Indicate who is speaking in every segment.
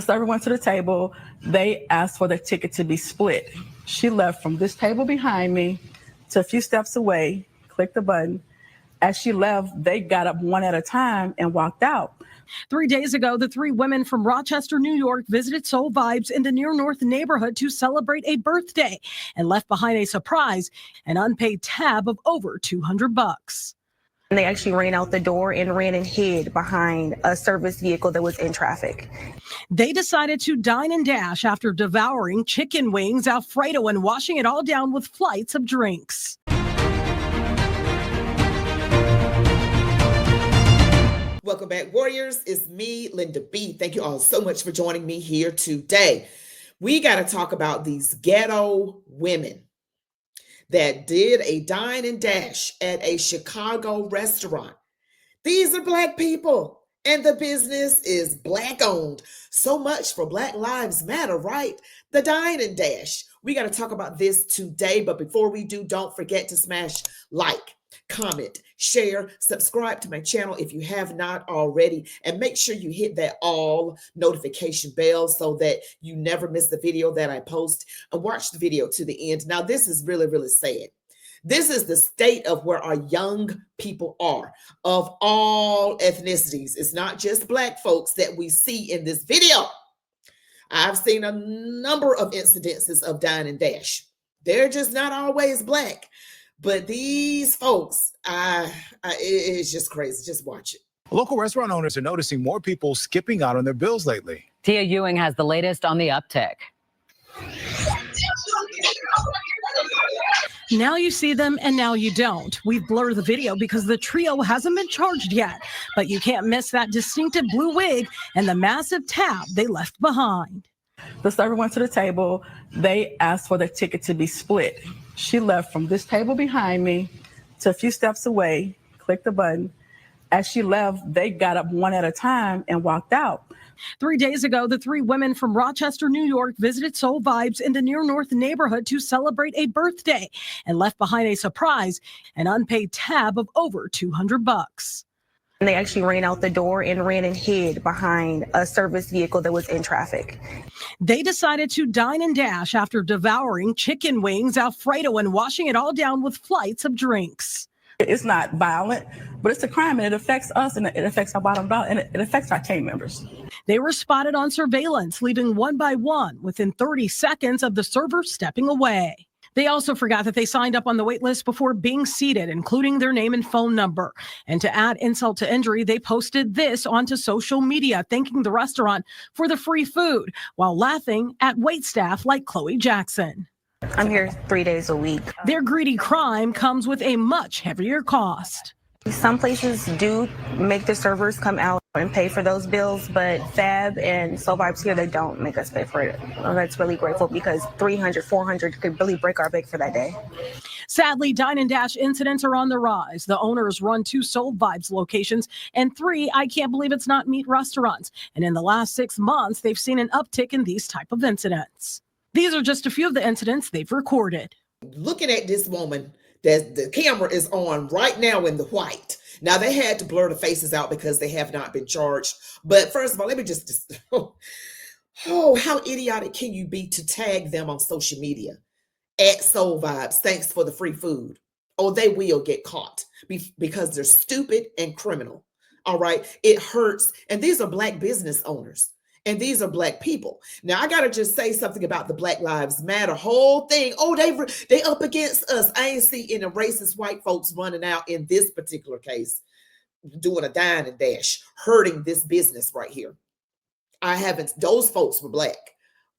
Speaker 1: The server went to the table. They asked for the ticket to be split. She left from this table behind me to a few steps away, clicked the button. As she left, they got up one at a time and walked out.
Speaker 2: 3 days ago, the three women from Rochester, New York visited Soul Vibes in the Near North neighborhood to celebrate a birthday and left behind a surprise, an unpaid tab of over $200.
Speaker 3: And they actually ran out the door and ran and hid behind a service vehicle that was in traffic.
Speaker 2: They decided to dine and dash after devouring chicken wings, Alfredo, and washing it all down with flights of drinks.
Speaker 4: Welcome back, Warriors. It's me, Linda B. Thank you all so much for joining me here today. We got to talk about these ghetto women that did a dine and dash at a Chicago restaurant. These are Black people, and the business is Black owned. So much for Black Lives Matter, right? The Dine and Dash. We got to talk about this today, but before we do, don't forget to smash like, comment, share, subscribe to my channel if you have not already, and make sure you hit that all notification bell so that you never miss the video that I post, and watch the video to the end. Now, this is really, really sad. This is the state of where our young people are of all ethnicities. It's not just Black folks that we see in this video. I've seen a number of incidences of Dine and Dash. They're just not always Black. But these folks, it's just crazy. Just watch it.
Speaker 5: Local restaurant owners are noticing more people skipping out on their bills lately.
Speaker 6: Tia Ewing has the latest on the uptick.
Speaker 2: Now you see them and now you don't. We've blurred the video because the trio hasn't been charged yet, but you can't miss that distinctive blue wig and the massive tab they left behind.
Speaker 1: The server went to the table. They asked for the ticket to be split. She left from this table behind me to a few steps away, clicked the button. As she left, they got up one at a time and walked out.
Speaker 2: 3 days ago, the three women from Rochester, New York visited Soul Vibes in the Near North neighborhood to celebrate a birthday and left behind a surprise, an unpaid tab of over $200.
Speaker 3: And they actually ran out the door and ran and hid behind a service vehicle that was in traffic.
Speaker 2: They decided to dine and dash after devouring chicken wings, Alfredo, and washing it all down with flights of drinks.
Speaker 1: It's not violent, but it's a crime, and it affects us, and it affects our bottom dollar, and it affects our team members.
Speaker 2: They were spotted on surveillance, leaving one by one within 30 seconds of the server stepping away. They also forgot that they signed up on the wait list before being seated, including their name and phone number. And to add insult to injury, they posted this onto social media, thanking the restaurant for the free food while laughing at waitstaff like Chloe Jackson.
Speaker 3: I'm here 3 days a week.
Speaker 2: Their greedy crime comes with a much heavier cost.
Speaker 3: Some places do make the servers come out and pay for those bills, but Fab and Soul Vibes here, they don't make us pay for it. Well, that's really grateful because $300, $400 could really break our bank for that day.
Speaker 2: Sadly, Dine and Dash incidents are on the rise. The owners run 2 Soul Vibes locations and 3 I Can't Believe It's Not Meat restaurants. And in the last 6 months, they've seen an uptick in these type of incidents. These are just a few of the incidents they've recorded.
Speaker 4: Looking at this woman, that the camera is on right now in the white. Now, they had to blur the faces out because they have not been charged. But first of all, let me just, how idiotic can you be to tag them on social media at Soul Vibes? Thanks for the free food. Oh, they will get caught because they're stupid and criminal. All right. It hurts. And these are Black business owners. And these are Black people. Now, I got to just say something about the Black Lives Matter whole thing. Oh, they up against us. I ain't see any racist white folks running out in this particular case, doing a dine and dash, hurting this business right here. I haven't. Those folks were Black.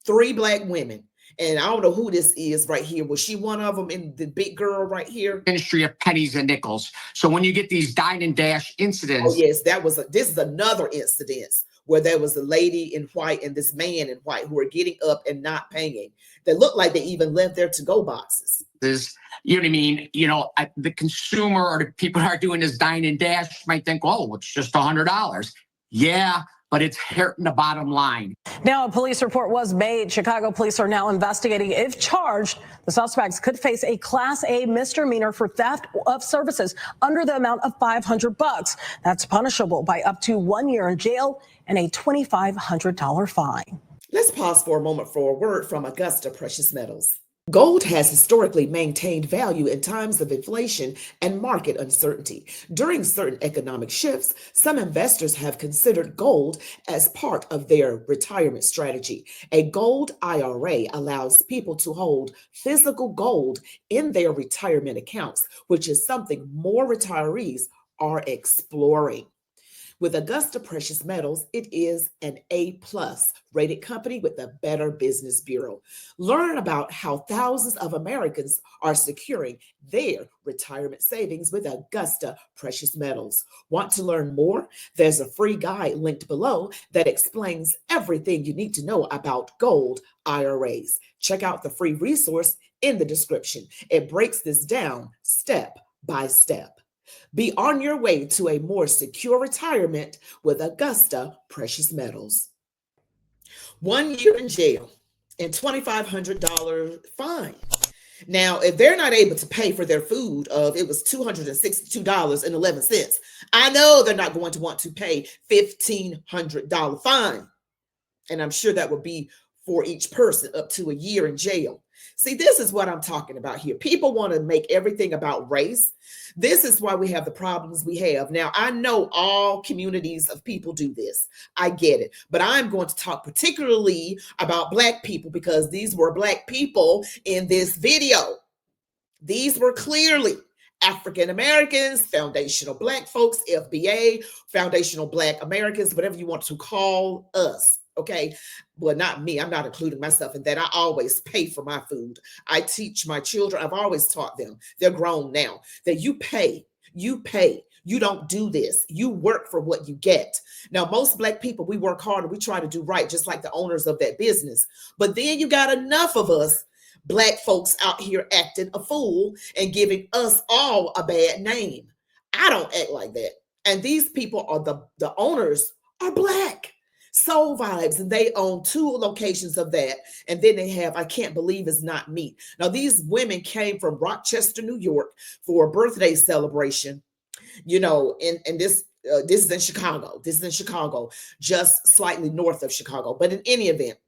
Speaker 4: 3 Black women. And I don't know who this is right here. Was she one of them in the big girl right here?
Speaker 7: Ministry of pennies and nickels. So when you get these dine and dash incidents.
Speaker 4: Oh, yes, this is another incident where there was a lady in white and this man in white who were getting up and not paying. They looked like they even left their to-go boxes.
Speaker 7: You know what I mean? You know, the consumer or the people who are doing this dine and dash might think, oh, it's just $100. Yeah, but it's hurting the bottom line.
Speaker 2: Now, a police report was made. Chicago police are now investigating. If charged, the suspects could face a Class A misdemeanor for theft of services under the amount of $500. That's punishable by up to 1 year in jail and a $2,500 fine.
Speaker 4: Let's pause for a moment for a word from Augusta Precious Metals. Gold has historically maintained value in times of inflation and market uncertainty. During certain economic shifts, some investors have considered gold as part of their retirement strategy. A gold IRA allows people to hold physical gold in their retirement accounts, which is something more retirees are exploring. With Augusta Precious Metals, it is an A-plus rated company with the Better Business Bureau. Learn about how thousands of Americans are securing their retirement savings with Augusta Precious Metals. Want to learn more? There's a free guide linked below that explains everything you need to know about gold IRAs. Check out the free resource in the description. It breaks this down step by step. Be on your way to a more secure retirement with Augusta Precious Metals. 1 year in jail and $2,500 fine. Now, if they're not able to pay for their food it was $262.11, I know they're not going to want to pay $1,500 fine. And I'm sure that would be for each person up to a year in jail. See, this is what I'm talking about here. People want to make everything about race. This is why we have the problems we have. Now, I know all communities of people do this. I get it. But I'm going to talk particularly about Black people because these were Black people in this video. These were clearly African Americans, foundational Black folks, FBA, foundational Black Americans, whatever you want to call us. Okay, well, not me. I'm not including myself in that. I always pay for my food. I teach my children. I've always taught them. They're grown now that you pay. You pay. You don't do this. You work for what you get. Now, most Black people, we work hard and we try to do right, just like the owners of that business. But then you got enough of us Black folks out here acting a fool and giving us all a bad name. I don't act like that. And these people are the owners are Black. Soul Vibes, and they own 2 locations of that. And then they have I Can't Believe It's Not Meat. Now, these women came from Rochester, New York for a birthday celebration, you know, and this is in Chicago. This is in Chicago, just slightly north of Chicago. But in any event,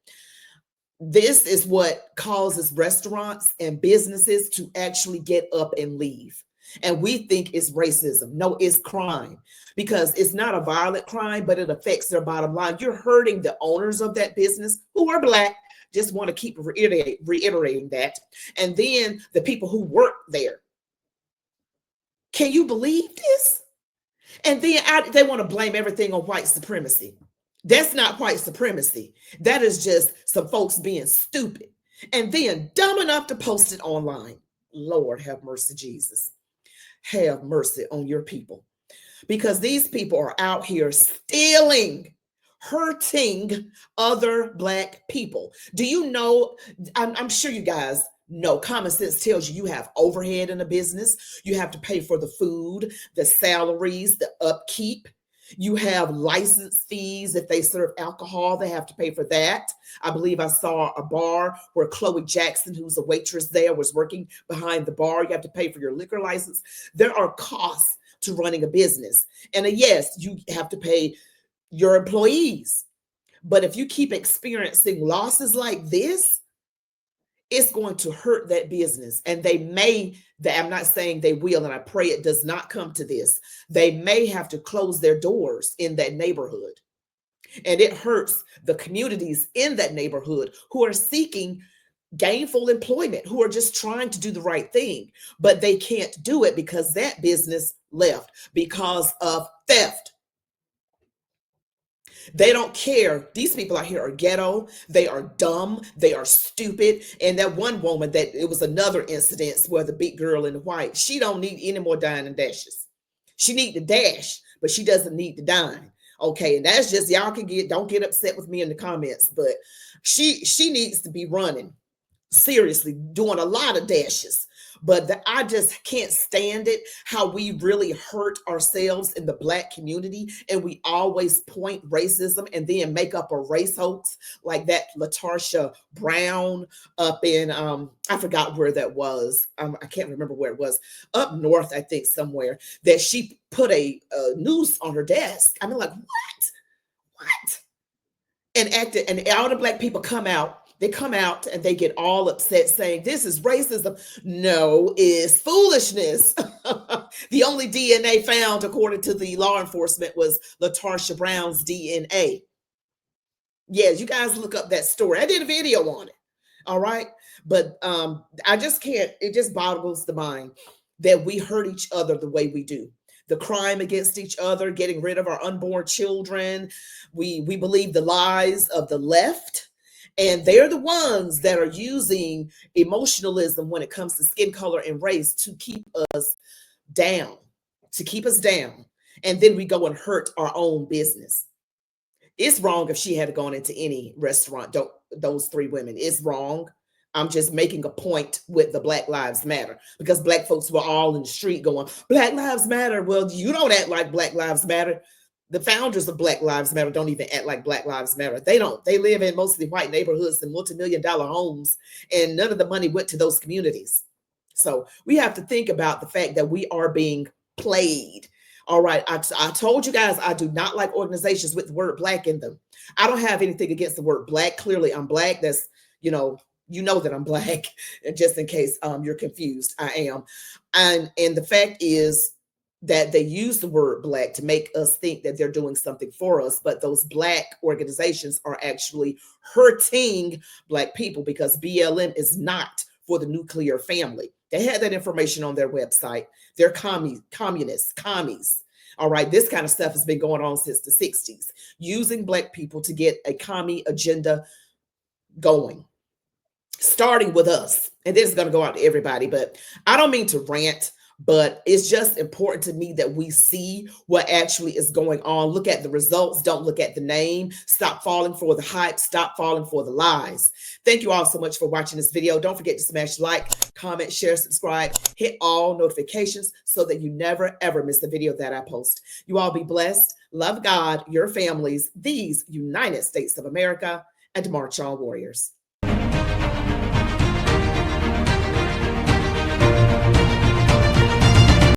Speaker 4: this is what causes restaurants and businesses to actually get up and leave. And we think it's racism. No, it's crime, because it's not a violent crime, but it affects their bottom line. You're hurting the owners of that business who are Black. Just want to keep reiterating that. And then the people who work there. Can you believe this? And then they want to blame everything on white supremacy. That's not white supremacy. That is just some folks being stupid and then dumb enough to post it online. Lord have mercy, Jesus. Have mercy on your people, because these people are out here stealing, hurting other Black people. Do you know, I'm sure you guys know, common sense tells you have overhead in a business. You have to pay for the food, the salaries, the upkeep. You have license fees. If they serve alcohol, they have to pay for that. I believe I saw a bar where Chloe Jackson, who's a waitress there, was working behind the bar. You have to pay for your liquor license. There are costs to running a business. And yes, you have to pay your employees. But if you keep experiencing losses like this, it's going to hurt that business. And I'm not saying they will, and I pray it does not come to this. They may have to close their doors in that neighborhood. And it hurts the communities in that neighborhood who are seeking gainful employment, who are just trying to do the right thing, but they can't do it because that business left because of theft. They don't care. These people out here are ghetto. They are dumb. They are stupid. And that one woman, it was another incident where the big girl in the white, she don't need any more Dine and Dashes. She need to dash, but she doesn't need to dine. Okay, and that's just, y'all don't get upset with me in the comments, but she needs to be running, seriously, doing a lot of dashes. But I just can't stand it how we really hurt ourselves in the Black community, and we always point racism and then make up a race hoax like that LaTarsha Brown up in I forgot where that was. I can't remember where it was, up north, I think somewhere, that she put a noose on her desk. I mean, like, what? And acted, and all the Black people come out. They come out and they get all upset saying this is racism. No, it's foolishness. The only DNA found, according to the law enforcement, was LaTarsha Brown's DNA. Yeah, you guys look up that story. I did a video on it. All right. But I just can't, it just boggles the mind that we hurt each other the way we do. The crime against each other, getting rid of our unborn children. We believe the lies of the left. And they're the ones that are using emotionalism when it comes to skin color and race to keep us down, And then we go and hurt our own business. It's wrong if she had gone into any restaurant, those three women. It's wrong. I'm just making a point with the Black Lives Matter, because Black folks were all in the street going, Black Lives Matter. Well, you don't act like Black Lives Matter. The founders of Black Lives Matter don't even act like Black Lives Matter. They don't. They live in mostly white neighborhoods and multi-million-dollar homes, and none of the money went to those communities. So we have to think about the fact that we are being played. All right. I told you guys I do not like organizations with the word Black in them. I don't have anything against the word Black. Clearly, I'm Black. That's, you know that I'm Black. And just in case you're confused, I am. And the fact is that they use the word Black to make us think that they're doing something for us, but those Black organizations are actually hurting Black people, because BLM is not for the nuclear family. They had that information on their website. They're communists. All right, this kind of stuff has been going on since the 60s, using Black people to get a commie agenda going, starting with us. And this is going to go out to everybody, but I don't mean to rant, but it's just important to me that we see what actually is going on. Look at the results. Don't look at the name. Stop falling for the hype. Stop falling for the lies. Thank you all so much for watching this video. Don't forget to smash like, comment, share, subscribe, hit all notifications so that you never, ever miss the video that I post. You all be blessed. Love God, your families, these United States of America, and march on, warriors.